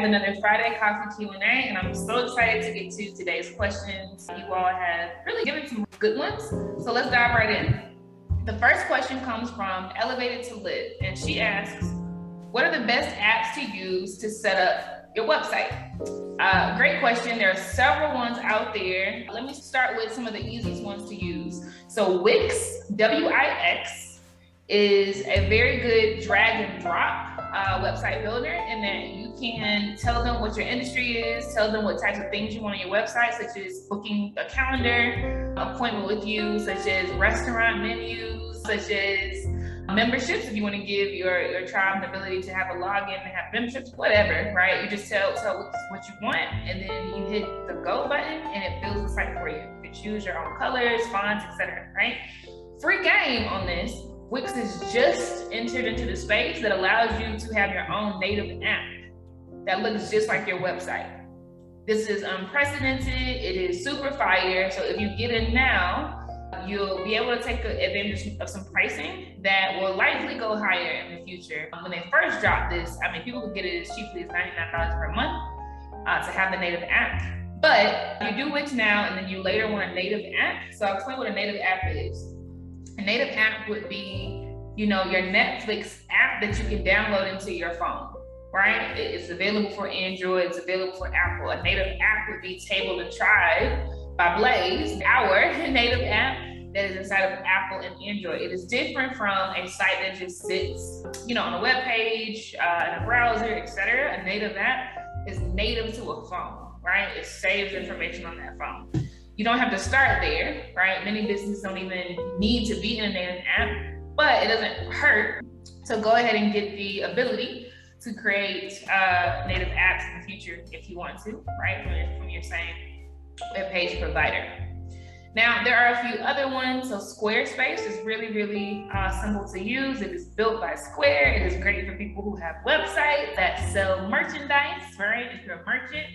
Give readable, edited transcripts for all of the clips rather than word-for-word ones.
another Friday Coffee Q&A, and I'm so excited to get to today's questions. You all have really given some good ones, so let's dive right in. The first question comes from Elevated to Live, and she asks, what are the best apps to use to set up your website? Great question. There are several ones out there. Let me start with some of the easiest ones to use. So Wix, W-I-X, is a very good drag and drop website builder, in that you can tell them what your industry is, tell them what types of things you want on your website, such as booking a calendar appointment with you, such as restaurant menus, such as memberships, if you want to give your tribe the ability to have a login and have memberships, whatever, right? You just tell what you want, and then you hit the go button and it builds the site for you. You can choose your own colors, fonts, etc., right? Free game on this. Wix has just entered into the space that allows you to have your own native app that looks just like your website. This is unprecedented. It is super fire. So if you get in now, you'll be able to take advantage of some pricing that will likely go higher in the future. When they first dropped this, I mean, people could get it as cheaply as $99 per month to have the native app. But you do Wix now, and then you later want a native app. So I'll explain what a native app is. A native app would be, your Netflix app that you can download into your phone, right? It's available for Android, it's available for Apple. A native app would be Table and Tribe by Blaze, our native app that is inside of Apple and Android. It is different from a site that just sits, on a web page, in a browser, etc. A native app is native to a phone, right? It saves information on that phone. You don't have to start there, right? Many businesses don't even need to be in a native app, but it doesn't hurt to go ahead and get the ability to create native apps in the future if you want to, right? From your same web page provider. Now, there are a few other ones. So Squarespace is really, really simple to use. It is built by Square. It is great for people who have websites that sell merchandise, right? If you're a merchant,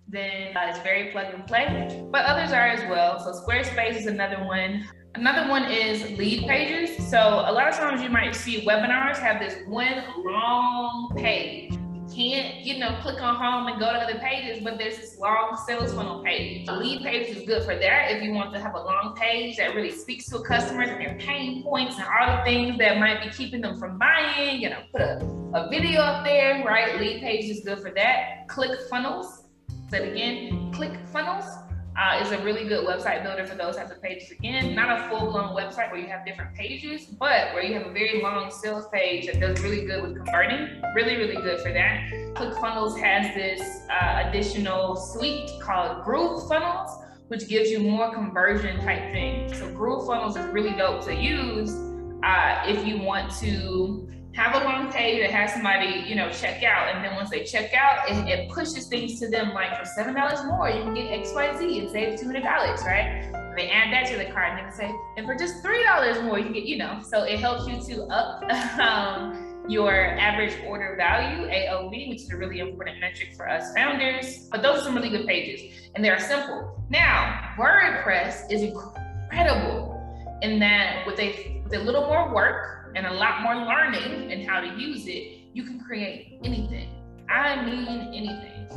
then it's very plug and play, but others are as well. So Squarespace is another one. Another one is lead pages. So a lot of times you might see webinars have this one long page. You can't, click on home and go to other pages, but there's this long sales funnel page. A lead page is good for that if you want to have a long page that really speaks to customers and their pain points and all the things that might be keeping them from buying. Put a video up there, right? Lead page is good for that. ClickFunnels. So again, ClickFunnels is a really good website builder for those types of pages. Again, not a full-blown website where you have different pages, but where you have a very long sales page that does really good with converting. Really, really good for that. ClickFunnels has this additional suite called GrooveFunnels, which gives you more conversion type things. So GrooveFunnels is really dope to use if you want to have a long page that has somebody, check out. And then once they check out, it pushes things to them like, for $7 more, you can get XYZ and save $200, right? And they add that to the cart, and then they say, and for just $3 more, you can get, so it helps you to up your average order value, AOV, which is a really important metric for us founders. But those are some really good pages, and they are simple. Now, WordPress is incredible in that with a little more work and a lot more learning and how to use it, you can create anything. I mean anything.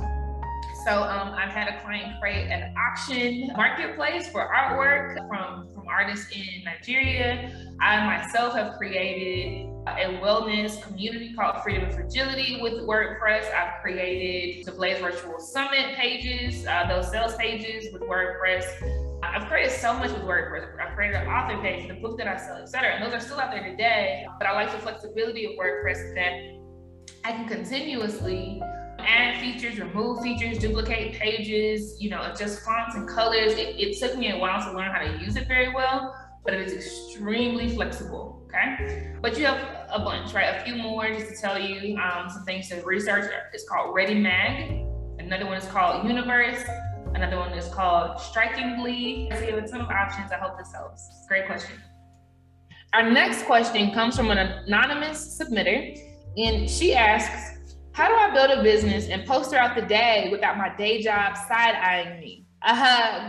So I've had a client create an auction marketplace for artwork from artists in Nigeria. I myself have created a wellness community called Freedom and Fragility with WordPress. I've created the Blaze Virtual Summit pages, those sales pages with WordPress. I've created so much with WordPress. I've created an author page, the book that I sell, etc. And those are still out there today. But I like the flexibility of WordPress that I can continuously add features, remove features, duplicate pages, adjust fonts and colors. It took me a while to learn how to use it very well, but it is extremely flexible, okay? But you have a bunch, right? A few more just to tell you some things to research. It's called ReadyMag. Another one is called Universe. Another one is called Strikingly. So you have a ton of options. I hope this helps. Great question. Our next question comes from an anonymous submitter, and she asks, how do I build a business and post throughout the day without my day job side-eyeing me?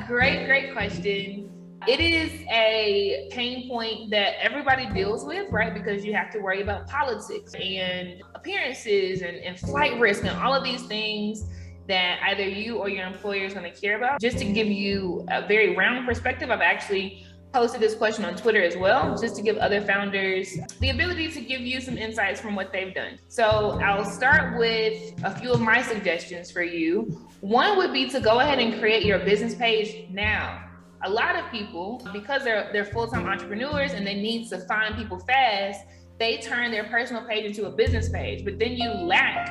Great question. It is a pain point that everybody deals with, right? Because you have to worry about politics and appearances and flight risk and all of these things that either you or your employer is going to care about. Just to give you a very round perspective, I've actually posted this question on Twitter as well, just to give other founders the ability to give you some insights from what they've done. So I'll start with a few of my suggestions for you. One would be to go ahead and create your business page now. A lot of people, because they're full-time entrepreneurs and they need to find people fast, they turn their personal page into a business page, but then you lack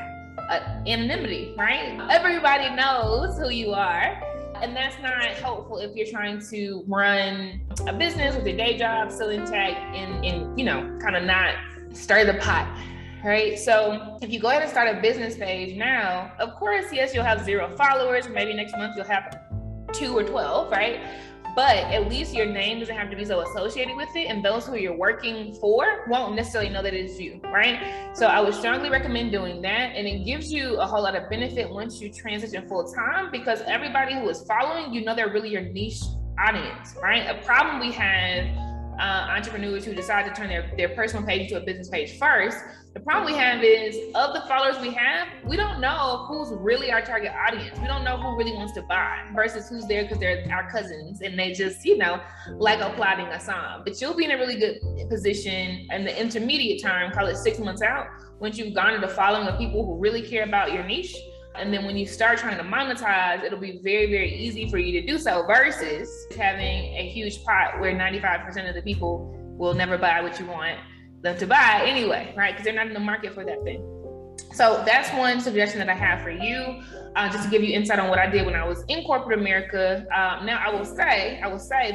anonymity, right? Everybody knows who you are. And that's not helpful if you're trying to run a business with your day job still intact and kind of not stir the pot, right? So if you go ahead and start a business page now, of course, yes, you'll have 0 followers. Maybe next month you'll have 2 or 12, right? But at least your name doesn't have to be so associated with it. And those who you're working for won't necessarily know that it's you, right? So I would strongly recommend doing that. And it gives you a whole lot of benefit once you transition full time, because everybody who is following, they're really your niche audience, right? A problem we have entrepreneurs who decide to turn their personal page into a business page first, the problem we have is, of the followers we have, we don't know who's really our target audience. We don't know who really wants to buy versus who's there because they're our cousins and they just, like applauding a song. But you'll be in a really good position in the intermediate term, call it 6 months out, once you've garnered a following of people who really care about your niche. And then when you start trying to monetize, it'll be very, very easy for you to do so versus having a huge pot where 95% of the people will never buy what you want them to buy anyway, right? Because they're not in the market for that thing. So that's one suggestion that I have for you, just to give you insight on what I did when I was in corporate America. Now I will say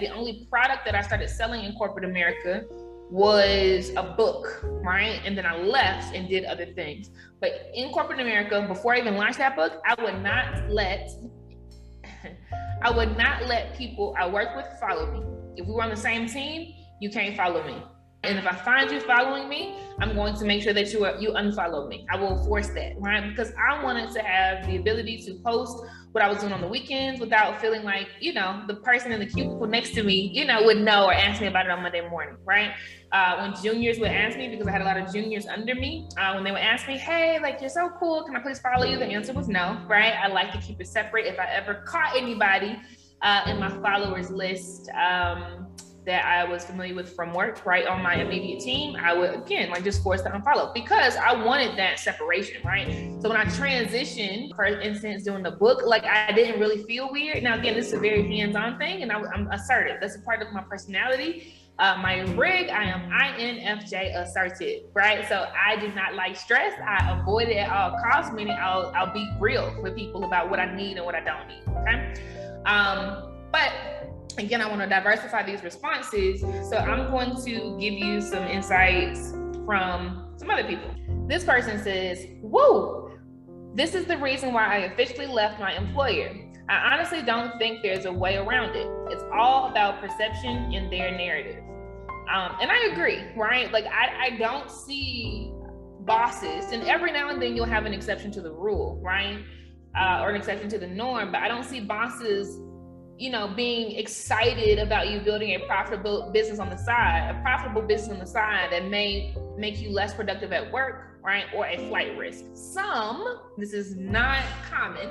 the only product that I started selling in corporate America was a book, right? And then I left and did other things. But in corporate America, before I even launched that book, I would not let people I work with follow me. If we were on the same team, you can't follow me. And if I find you following me, I'm going to make sure that you unfollow me. I will force that, right? Because I wanted to have the ability to post what I was doing on the weekends without feeling like, the person in the cubicle next to me, would know or ask me about it on Monday morning, right? When juniors would ask me, because I had a lot of juniors under me, when they would ask me, hey, you're so cool, can I please follow you? The answer was no, right? I like to keep it separate. If I ever caught anybody in my followers list, that I was familiar with from work, right, on my immediate team, I would, again, just force to unfollow because I wanted that separation, right? So when I transitioned, for instance, doing the book, I didn't really feel weird. Now, again, this is a very hands-on thing and I'm assertive. That's a part of my personality. My rig, I am INFJ assertive, right? So I do not like stress. I avoid it at all costs, meaning I'll be real with people about what I need and what I don't need, okay? But again, I want to diversify these responses. So I'm going to give you some insights from some other people. This person says, whoa, this is the reason why I officially left my employer. I honestly don't think there's a way around it. It's all about perception and their narrative. And I agree, right? I don't see bosses, and every now and then you'll have an exception to the rule, right? Or an exception to the norm, but I don't see bosses being excited about you building a profitable business on the side that may make you less productive at work, right? Or a flight risk. This is not common,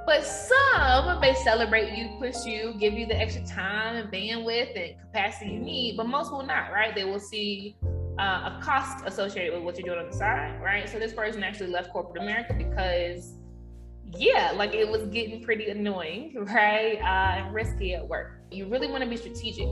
but some may celebrate you, push you, give you the extra time and bandwidth and capacity you need, but most will not, right? They will see a cost associated with what you're doing on the side, right? So this person actually left corporate America because it was getting pretty annoying, right? And risky at work. You really want to be strategic.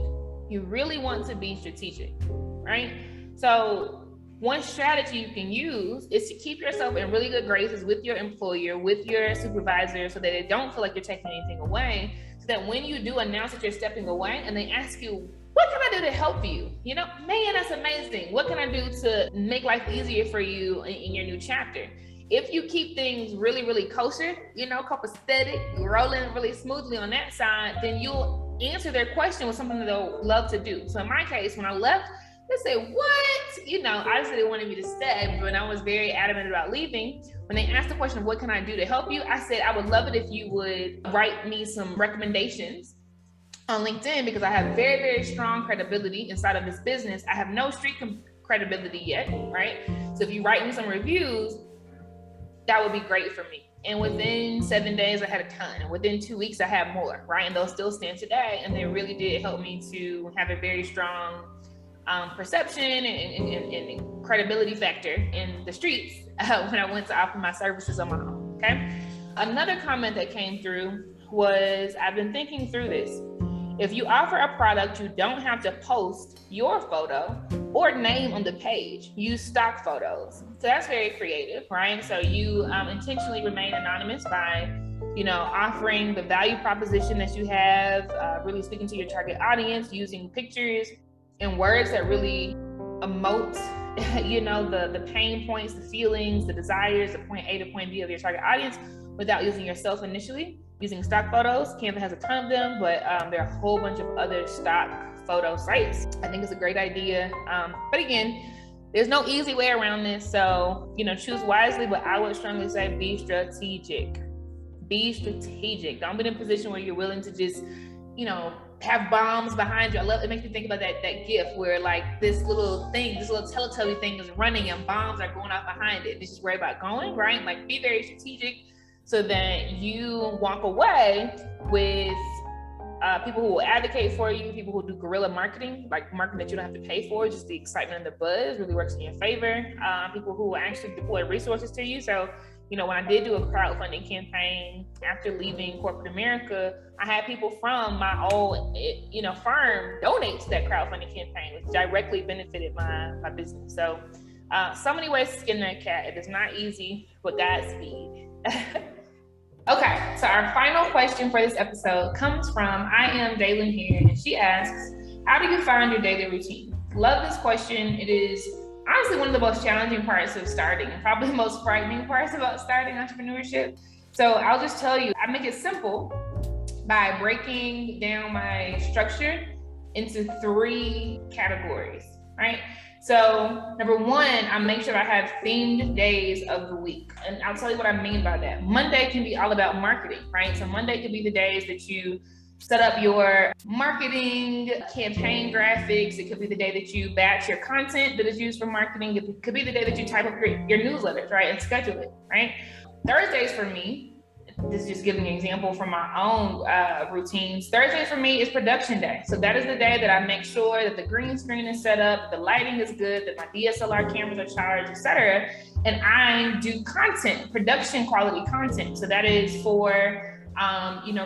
Right? So one strategy you can use is to keep yourself in really good graces with your employer, with your supervisor, so that they don't feel like you're taking anything away. So that when you do announce that you're stepping away and they ask you, what can I do to help you? Man, that's amazing. What can I do to make life easier for you in your new chapter? If you keep things really, really kosher, copacetic, rolling really smoothly on that side, then you'll answer their question with something that they'll love to do. So in my case, when I left, they said, what? Obviously they wanted me to stay, but I was very adamant about leaving. When they asked the question of what can I do to help you, I said, I would love it if you would write me some recommendations on LinkedIn because I have very, very strong credibility inside of this business. I have no street credibility yet, right? So if you write me some reviews, that would be great for me. And within 7 days, I had a ton. And within 2 weeks, I had more, right? And those still stand today. And they really did help me to have a very strong perception and credibility factor in the streets when I went to offer my services on my own, okay? Another comment that came through was, I've been thinking through this. If you offer a product, you don't have to post your photo or name on the page. Use stock photos. So that's very creative, right? So you intentionally remain anonymous by, offering the value proposition that you have, really speaking to your target audience, using pictures and words that really emote, the pain points, the feelings, the desires, the point A to point B of your target audience without using yourself initially. Using stock photos. Canva has a ton of them, but there are a whole bunch of other stock photo sites. I think it's a great idea. But again, there's no easy way around this. So, choose wisely, but I would strongly say be strategic. Be strategic. Don't be in a position where you're willing to just, have bombs behind you. It makes me think about that GIF where like this little Teletubby thing is running and bombs are going off behind it. It's just worry about going, right? Like be very strategic, so that you walk away with people who will advocate for you, people who do guerrilla marketing, like marketing that you don't have to pay for, just the excitement and the buzz really works in your favor. People who will actually deploy resources to you. So, when I did do a crowdfunding campaign after leaving corporate America, I had people from my old, firm donate to that crowdfunding campaign, which directly benefited my business. So many ways to skin that cat. It is not easy, but Godspeed. Okay, so our final question for this episode comes from I Am Daylin here, and she asks, how do you find your daily routine? Love this question. It is honestly one of the most challenging parts of starting and probably the most frightening parts about starting entrepreneurship. So I'll just tell you, I make it simple by breaking down my structure into 3 categories, right? So number 1, I make sure I have themed days of the week. And I'll tell you what I mean by that. Monday can be all about marketing, right? So Monday could be the days that you set up your marketing campaign graphics. It could be the day that you batch your content that is used for marketing. It could be the day that you type up your newsletters, right? And schedule it, right? Thursdays for me, this is just giving an example from my own routines. Thursday for me is production day. So that is the day that I make sure that the green screen is set up, the lighting is good, that my DSLR cameras are charged, etc. And I do content, production quality content. So that is for,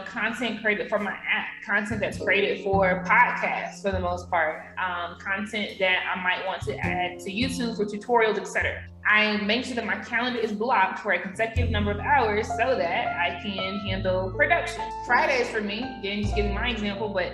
content created for my app, content that's created for podcasts for the most part, content that I might want to add to YouTube for tutorials, etc. I make sure that my calendar is blocked for a consecutive number of hours so that I can handle production. Fridays for me, again, just giving my example, but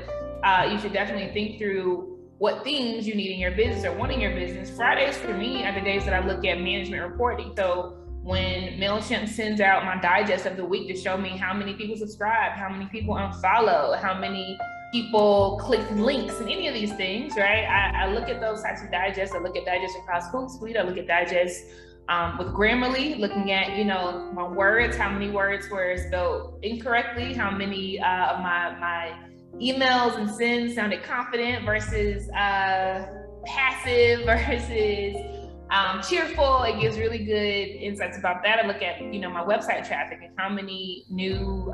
you should definitely think through what things you need in your business or want in your business. Fridays for me are the days that I look at management reporting. So when MailChimp sends out my digest of the week to show me how many people subscribe, how many people unfollow, how many people click links and any of these things, right? I look at those types of digests. I look at digests across Hootsuite. I look at digests with Grammarly, looking at, my words, how many words were spelled incorrectly, how many of my emails and sends sounded confident versus passive versus cheerful. It gives really good insights about that. I look at, my website traffic and how many new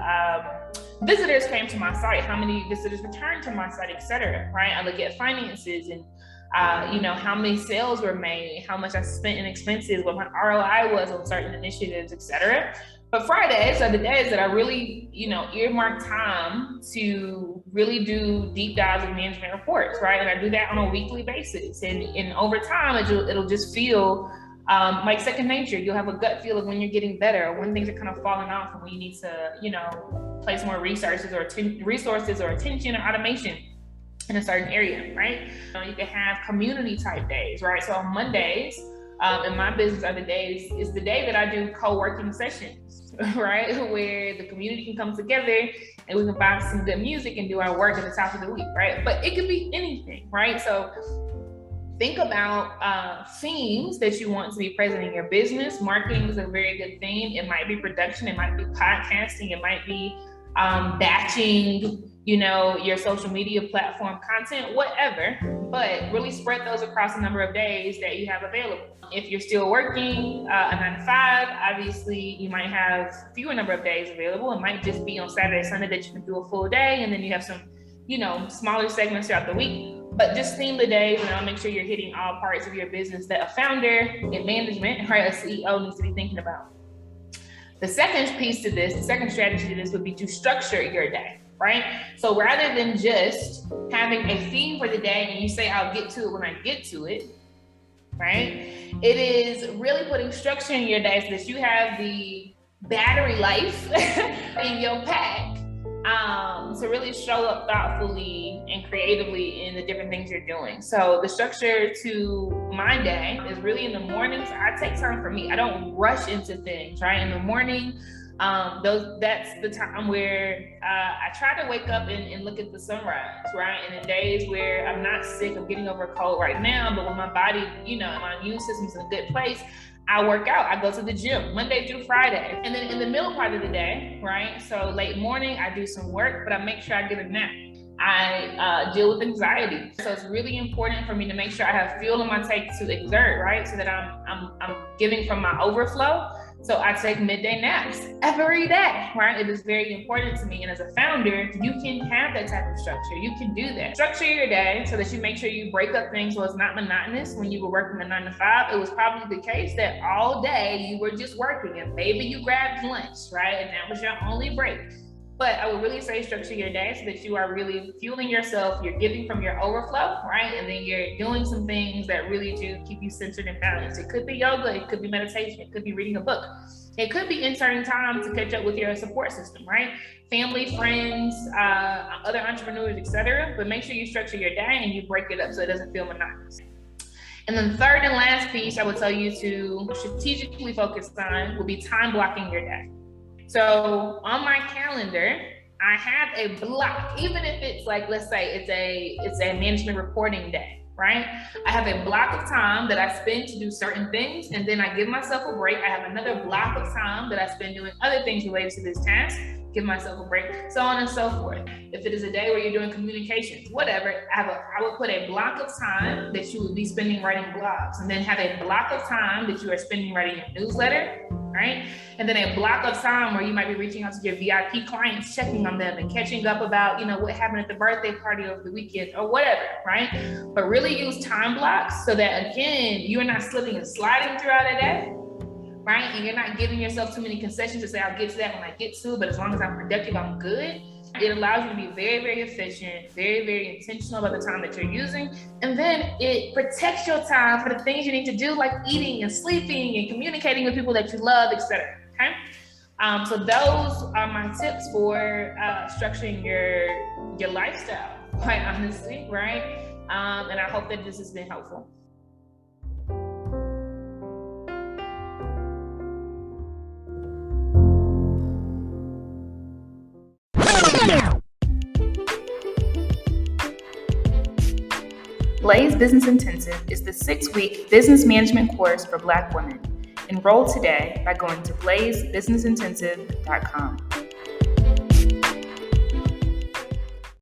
visitors came to my site, how many visitors returned to my site, etc. Right? I look at finances and how many sales were made, how much I spent in expenses, what my ROI was on certain initiatives, etc. But Fridays are the days that I really, earmark time to really do deep dives of management reports, right? And I do that on a weekly basis. And over time, it'll just feel like second nature. You'll have a gut feel of when you're getting better, or when things are kind of falling off, and when you need to, place more resources or attention or automation in a certain area, right? You can have community type days, right? So on Mondays, in my business is the day that I do co-working sessions, right? Where the community can come together and we can find some good music and do our work at the top of the week, right? But it could be anything, right? So think about themes that you want to be present in your business. Marketing is a very good theme. It might be production, it might be podcasting, it might be batching your social media platform content, whatever, but really spread those across a number of days that you have available. If you're still working a 9 to 5, obviously you might have fewer number of days available. It might just be on Saturday, Sunday that you can do a full day, and then you have some, smaller segments throughout the week. But just theme the days, and make sure you're hitting all parts of your business that a founder in management, right, a CEO needs to be thinking about. The second piece to this, the second strategy to this would be to structure your day, right? So rather than just having a theme for the day and you say, I'll get to it when I get to it, right? It is really putting structure in your day so that you have the battery life in your pack to really show up thoughtfully and creatively in the different things you're doing. So the structure to my day is really in the mornings. I take time for me. I don't rush into things, right? In the morning, that's the time where I try to wake up and look at the sunrise, right? And in days where I'm not sick, I'm getting over a cold right now, but when my body, my immune system's in a good place, I work out. I go to the gym Monday through Friday. And then in the middle part of the day, right? So late morning, I do some work, but I make sure I get a nap. I deal with anxiety. So it's really important for me to make sure I have fuel in my tank to exert, right? So that I'm giving from my overflow. So I take midday naps every day, right? It is very important to me. And as a founder, you can have that type of structure. You can do that. Structure your day so that you make sure you break up things so it's not monotonous. When you were working a 9 to 5, it was probably the case that all day you were just working and maybe you grabbed lunch, right? And that was your only break. But I would really say structure your day so that you are really fueling yourself. You're giving from your overflow, right? And then you're doing some things that really do keep you centered and balanced. It could be yoga, it could be meditation, it could be reading a book. It could be inserting time to catch up with your support system, right? Family, friends, other entrepreneurs, etc. But make sure you structure your day and you break it up so it doesn't feel monotonous. And then the third and last piece I would tell you to strategically focus on will be time blocking your day. So on my calendar, I have a block, even if it's like, let's say it's a management reporting day, right? I have a block of time that I spend to do certain things, and then I give myself a break. I have another block of time that I spend doing other things related to this task, give myself a break, so on and so forth. If it is a day where you're doing communications, whatever, I would put a block of time that you would be spending writing blogs, and then have a block of time that you are spending writing your newsletter, right? And then a block of time where you might be reaching out to your VIP clients, checking on them and catching up about, what happened at the birthday party over the weekend or whatever, right? But really use time blocks so that, again, you're not slipping and sliding throughout a day, right? And you're not giving yourself too many concessions to say, I'll get to that when I get to it, but as long as I'm productive, I'm good. It allows you to be very, very efficient, very, very intentional about the time that you're using. And then it protects your time for the things you need to do, like eating and sleeping and communicating with people that you love, etc. Okay? So those are my tips for structuring your lifestyle, quite honestly, right? And I hope that this has been helpful. Blaze Business Intensive is the 6-week business management course for Black women. Enroll today by going to blazebusinessintensive.com.